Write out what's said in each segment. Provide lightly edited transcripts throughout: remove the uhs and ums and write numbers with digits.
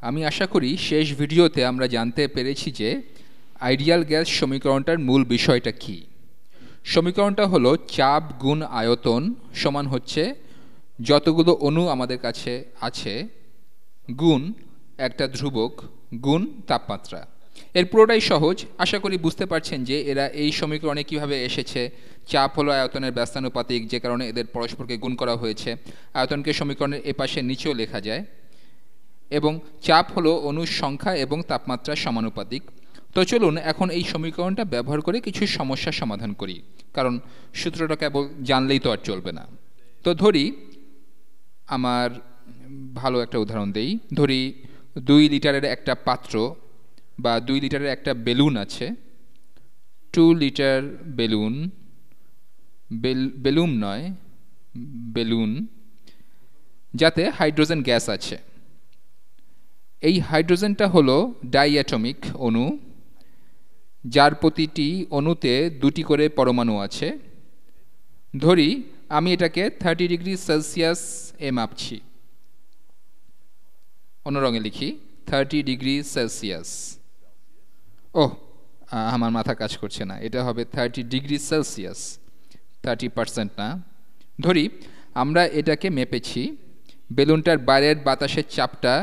আমি আশা করি শেষ ভিডিওতে আমরা জানতে পেরেছি যে আইডিয়াল গ্যাস সমীকরণটার মূল বিষয়টা কি। সমীকরণটা হলো চাপ গুণ আয়তন সমান হচ্ছে যতগুলো অণু আমাদের কাছে আছে গুণ একটা ধ্রুবক গুণ তাপমাত্রা। এর পুরোটাই সহজ, আশা করি বুঝতে পারছেন যে এরা এই সমীকরণে কিভাবে এসেছে। চাপ হলো আয়তনের ব্যস্তানুপাতিক, যে কারণে এদের পরস্পরকে গুণ করা হয়েছে। আয়তনকে সমীকরণের এপাশে নিচেও লেখা যায়, এবং চাপ হলো অণুর সংখ্যা এবং তাপমাত্রার সমানুপাতিক। তো চলুন এখন এই সমীকরণটা ব্যবহার করে কিছু সমস্যার সমাধান করি, কারণ সূত্রটা কেবল জানলেই তো আর চলবে না। তো ধরি আমার ভালো একটা উদাহরণ দেই, ধরি 2 লিটারের একটা পাত্র বা 2 লিটারের একটা বেলুন আছে। 2 লিটার বেলুন, বেলুন নয় বেলুন, যাতে হাইড্রোজেন গ্যাস আছে। এই হাইড্রোজেনটা হলো ডাইঅ্যাটমিক অণু, যার প্রতিটি অণুতে 2টি করে পরমাণু আছে। ধরি আমি এটাকে 30 ডিগ্রি সেলসিয়াস এ মাপছি। অন্য রঙে লিখি 30 ডিগ্রি সেলসিয়াস। ওহ, আমার মাথা কাজ করছে না, এটা হবে 30 ডিগ্রি সেলসিয়াস, 30% না। ধরি আমরা এটাকে মেপেছি। বেলুনটার বাইরের বাতাসের চাপটা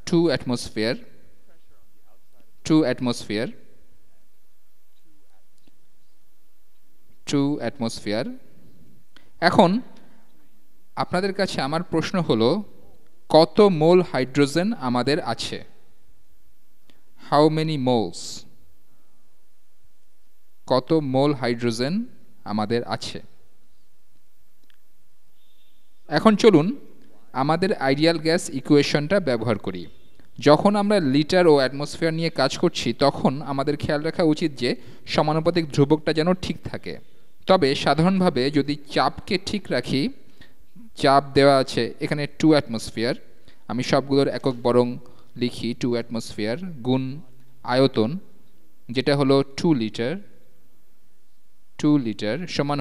2 অ্যাটমসফিয়ার, 2 অ্যাটমসফিয়ার, 2 অ্যাটমসফিয়ার। এখন আপনাদের কাছে আমার প্রশ্ন হলো, কত মোল হাইড্রোজেন আমাদের আছে? How many moles? কত মোল হাইড্রোজেন আমাদের আছে? এখন চলুন আমাদের আইডিয়াল গ্যাস ইকুয়েশনটা ব্যবহার করি। যখন আমরা লিটার ও অ্যাটমসফিয়ার নিয়ে কাজ করছি তখন আমাদের খেয়াল রাখা উচিত যে সমানুপাতিক ধ্রুবকটা যেন ঠিক থাকে। তবে সাধারণভাবে যদি চাপকে ঠিক রাখি, চাপ দেওয়া আছে এখানে 2 অ্যাটমসফিয়ার, আমি সবগুলোর একক বরং লিখি 2 অ্যাটমসফিয়ার গুণ আয়তন যেটা হলো 2 লিটার, 2 লিটার সমান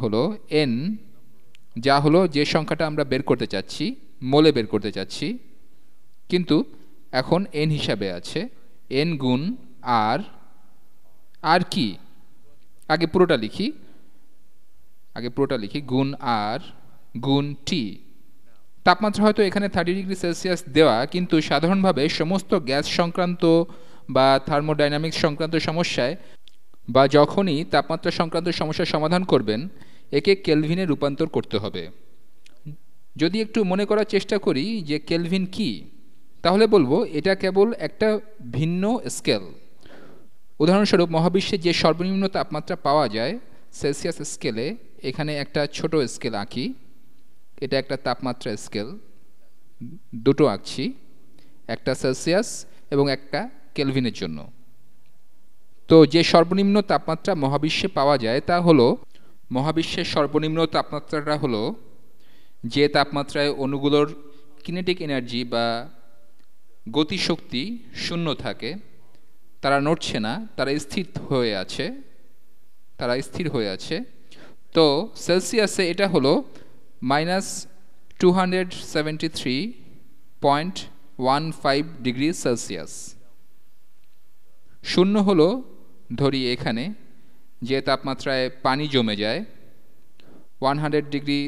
হলো n, যা হলো যে সংখ্যাটা আমরা বের করতে চাচ্ছি, মোলে বের করতে চাচ্ছি, কিন্তু এখন n হিসাবে আছে n গুণ আর কি আগে পুরোটা লিখি গুণ r গুণ t। তাপমাত্রা হয়তো এখানে 30 ডিগ্রি সেলসিয়াস দেওয়া, কিন্তু সাধারণভাবে সমস্ত গ্যাস সংক্রান্ত বা থার্মোডাইনামিক্স সংক্রান্ত সমস্যায় বা যখনই তাপমাত্রা সংক্রান্ত সমস্যার সমাধান করবেন একে কেলভিনে রূপান্তর করতে হবে। যদি একটু মনে করার চেষ্টা করি যে কেলভিন কি, তাহলে বলবো এটা কেবল একটা ভিন্ন স্কেল। উদাহরণস্বরূপ মহাবিশ্বে যে সর্বনিম্ন তাপমাত্রা পাওয়া যায় সেলসিয়াস স্কেলে, এখানে একটা ছোট স্কেল আঁকি, এটা একটা তাপমাত্রা স্কেল, দুটো আঁকছি, একটা সেলসিয়াস এবং একটা কেলভিনের জন্য। তো যে সর্বনিম্ন তাপমাত্রা মহাবিশ্বে পাওয়া যায় তা হলো, মহাবিশ্বের সর্বনিম্ন তাপমাত্রাটা হলো যে তাপমাত্রায় অণুগুলোর কিনেটিক এনার্জি বা গতিশক্তি শূন্য থাকে, তারা নড়ছে না, তারা স্থির হয়ে আছে। তো সেলসিয়াসে এটা হলো -273.15 ডিগ্রি সেলসিয়াস। শূন্য হলো, ধরি এখানে যে তাপমাত্রায় পানি জমে যায়, 100 ডিগ্রি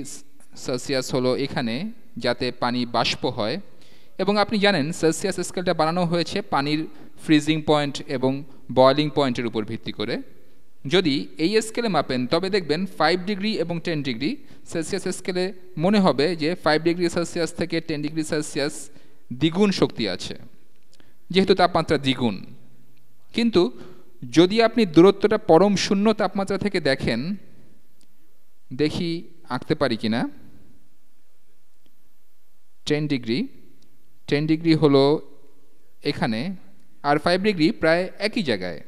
সেলসিয়াস হলো এখানে যাতে পানি বাষ্প হয়। এবং আপনি জানেন সেলসিয়াস স্কেলটা বানানো হয়েছে পানির ফ্রিজিং পয়েন্ট এবং বয়লিং পয়েন্টের উপর ভিত্তি করে। যদি এই স্কেলে মাপেন তবে দেখবেন 5 ডিগ্রি এবং 10 ডিগ্রি সেলসিয়াস স্কেলে মনে হবে যে 5 ডিগ্রি সেলসিয়াস থেকে 10 ডিগ্রি সেলসিয়াস দ্বিগুণ শক্তি আছে, যেহেতু তাপমাত্রা দ্বিগুণ। কিন্তু যদি আপনি দূরত্বটা পরম শূন্য তাপমাত্রা থেকে দেখেন, দেখি আঁকতে পারি কিনা, 10 ডিগ্রি হলো এখানে, আর 5 ডিগ্রি প্রায় একই জায়গায়,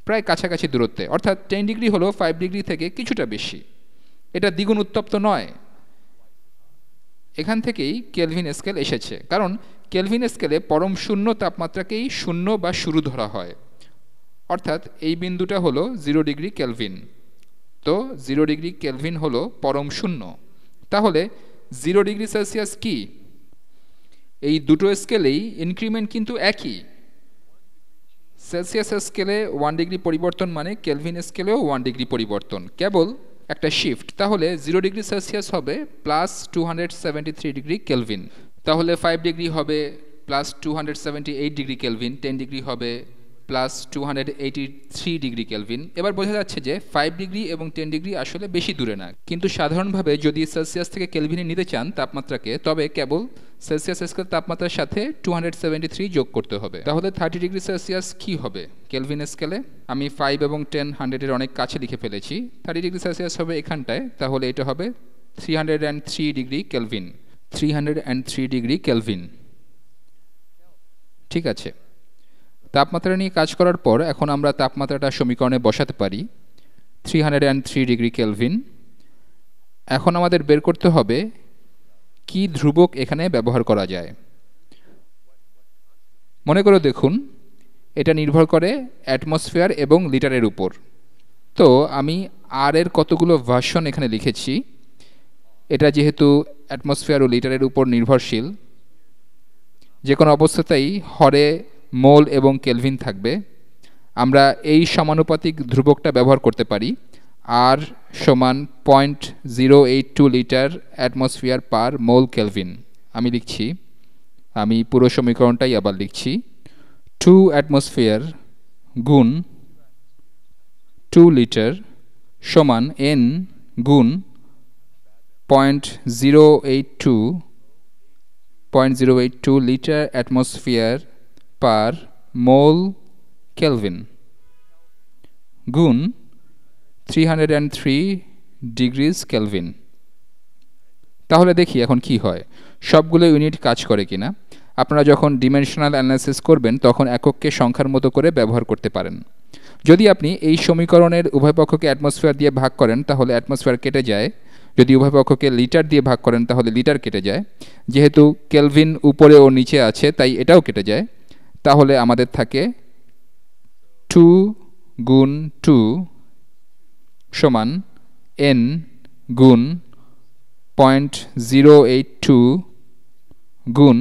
প্রায় কাছাকাছি দূরত্বে, অর্থাৎ 10 ডিগ্রি হলো 5 ডিগ্রি থেকে কিছুটা বেশি, এটা দ্বিগুণ উত্তপ্ত নয়। এখান থেকেই কেলভিন স্কেল এসেছে, কারণ কেলভিন স্কেলে পরম শূন্য তাপমাত্রাকেই শূন্য বা শুরু ধরা হয়, অর্থাৎ এই বিন্দুটা হলো 0 ডিগ্রি কেলভিন। তো 0 ডিগ্রি কেলভিন হলো পরম শূন্য। তাহলে 0 ডিগ্রি সেলসিয়াস কি? এই দুটো স্কেলেই ইনক্রিমেন্ট কিন্তু একই। সেলসিয়াস স্কেলে 1 ডিগ্রি পরিবর্তন মানে কেলভিন স্কেলেও 1 ডিগ্রি পরিবর্তন, কেবল একটা শিফট। তাহলে 0 ডিগ্রি সেলসিয়াস হবে প্লাস 273 ডিগ্রি কেলভিন, তাহলে 5 ডিগ্রি হবে প্লাস 278 ডিগ্রি কেলভিন, 10 ডিগ্রি হবে প্লাস 283 ডিগ্রি কেলভিন। এবার বোঝা যাচ্ছে যে 5 ডিগ্রি এবং 10 ডিগ্রি আসলে বেশি দূরে না, কিন্তু সাধারণভাবে যদি সেলসিয়াস থেকে কেলভিনে নিতে চান তাপমাত্রাকে, তবে কেবল সেলসিয়াস স্কেল তাপমাত্রার সাথে 273 যোগ করতে হবে। তাহলে 30 ডিগ্রি সেলসিয়াস কি হবে কেলভিন স্কেলে? আমি 5 এবং 10 100-এর অনেক কাছে লিখে ফেলেছি। 30 ডিগ্রি সেলসিয়াস হবে এখানটায়, তাহলে এটা হবে 303 ডিগ্রি কেলভিন। 303 ডিগ্রি কেলভিন, ঠিক আছে। তাপমাত্রা নিয়ে কাজ করার পর এখন আমরা তাপমাত্রাটা সমীকরণে বসাতে পারি। 303 ডিগ্রি কেলভিন। এখন আমাদের বের করতে হবে কি ধ্রুবক এখানে ব্যবহার করা যায়। মনে করে দেখুন, এটা নির্ভর করে অ্যাটমসফিয়ার এবং লিটারের উপর। তো আমি আর এর কতগুলো ভার্সন এখানে লিখেছি। এটা যেহেতু অ্যাটমসফিয়ার ও লিটারের উপর নির্ভরশীল, যে কোনো অবস্থাতেই হরে মোল এবং কেলভিন থাকবে। আমরা এই সমানুপাতিক ধ্রুবকটা ব্যবহার করতে পারি। আর সমান 0.082 litre atmosphere per mole kelvin. আমি লিখছি, আমি পুরো সমীকরণটাই আবার লিখছি। 2 অ্যাটমসফিয়ার গুণ 2 লিটার সমান n গুণ 0.082 litre atmosphere per mole kelvin গুণ 303 ডিগ্রিজ কেলভিন। তাহলে দেখি এখন কি হয়, সবগুলো ইউনিট কাজ করে কিনা। আপনারা যখন ডিমেনশনাল অ্যানালাইসিস করবেন তখন একককে সংখ্যার মতো করে ব্যবহার করতে পারেন। যদি আপনি এই সমীকরণের উভয় পক্ষকে অ্যাটমসফিয়ার দিয়ে ভাগ করেন তাহলে অ্যাটমসফিয়ার কেটে যায়, যদি উভয় পক্ষকে লিটার দিয়ে ভাগ করেন তাহলে লিটার কেটে যায়। যেহেতু কেলভিন উপরে ও নিচে আছে তাই এটাও কেটে যায়। তাহলে আমাদের থাকে 2 গুণ 2 সমান n গুণ 0.082 গুণ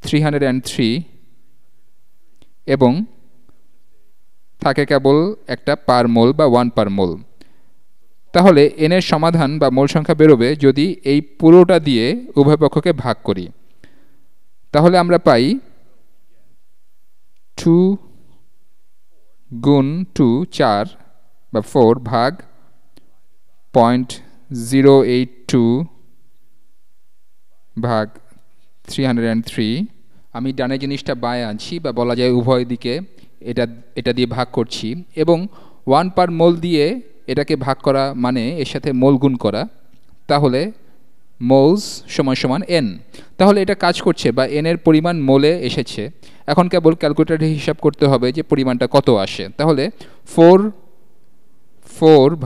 303 এবং থাকে কেবল একটা পার মোল বা 1 পার মোল। তাহলে n এর সমাধান বা মোল সংখ্যা বেরোবে যদি এই পুরোটা দিয়ে উভয় পক্ষকে ভাগ করি। তাহলে আমরা পাই 2 গুণ 2 4 বা 4 ভাগ 0.082 ভাগ 303। আমি ডানে জিনিসটা বায়ে আনছি, বা বলা যায় উভয় দিকে এটা দিয়ে ভাগ করছি, এবং 1 পার মোল দিয়ে এটাকে ভাগ করা মানে এর সাথে মোল গুণ করা। তাহলে মোলস সমান সমান n। তাহলে এটা কাজ করছে বা n এর পরিমাণ মোলে এসেছে। এখন কেবল ক্যালকুলেটরে হিসাব করতে হবে যে পরিমাণটা কত আসে। তাহলে 4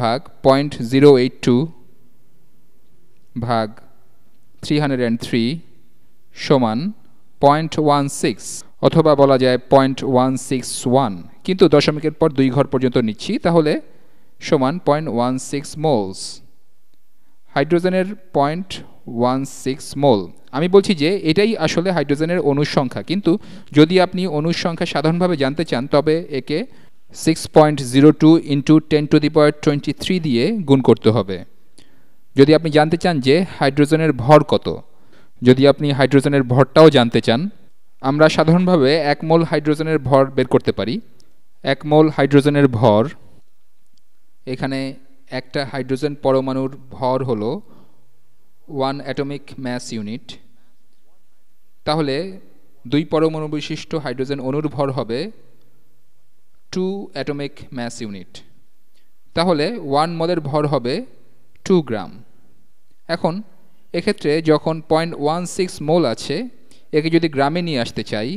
ভাগ 0.082 ভাগ 303 সমান 0.16, অথবা বলা যায় 0.161, কিন্তু দশমিকের পর 2 ঘর পর্যন্ত নিচ্ছি, তাহলে সমান 0.16 মোলস। হাইড্রোজেনের 0.16 মোল। আমি বলছি যে এটাই আসলে হাইড্রোজেনের অণুর সংখ্যা, কিন্তু যদি আপনি অণুর সংখ্যা সাধারণভাবে জানতে চান তবে একে 6.02 × 10⁻23 দিয়ে গুণ করতে হবে। যদি আপনি জানতে চান যে হাইড্রোজেনের ভর কত, যদি আপনি হাইড্রোজেনের ভরটাও জানতে চান, আমরা সাধারণভাবে 1 মোল হাইড্রোজেনের ভর বের করতে পারি। 1 মোল হাইড্রোজেনের ভর, এখানে একটা হাইড্রোজেন পরমাণুর ভর হলো 1 অ্যাটমিক ম্যাস ইউনিট। তাহলে 2 পরমাণু বিশিষ্ট হাইড্রোজেন অণুর ভর হবে 2 অ্যাটমিক ম্যাস ইউনিট। তাহলে 1 মোলের ভর হবে 2 গ্রাম। এখন এক্ষেত্রে যখন 0.16 মোল আছে, একে যদি গ্রামে নিয়ে আসতে চাই,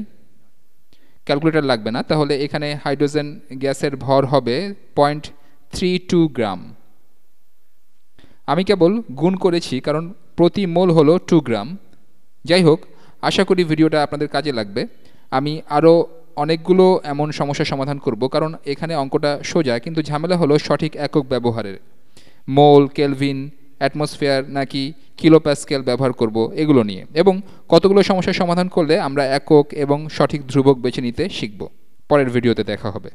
ক্যালকুলেটর লাগবে না, তাহলে এখানে হাইড্রোজেন গ্যাসের ভর হবে 0.32 গ্রাম। আমি কেবল গুণ করেছি কারণ প্রতি মোল হলো 2 গ্রাম। যাই হোক, আশা করি ভিডিওটা আপনাদের কাজে লাগবে। আমি আরও অনেকগুলো এমন সমস্যার সমাধান করব, কারণ এখানে অঙ্কটা সোজা, কিন্তু ঝামেলা হলো সঠিক একক ব্যবহারের। মোল, কেলভিন, অ্যাটমসফিয়ার নাকি কিলোপ্যাসকেল ব্যবহার করব এগুলো নিয়ে, এবং কতগুলো সমস্যার সমাধান করলে আমরা একক এবং সঠিক ধ্রুবক বেছে নিতে শিখব। পরের ভিডিওতে দেখা হবে।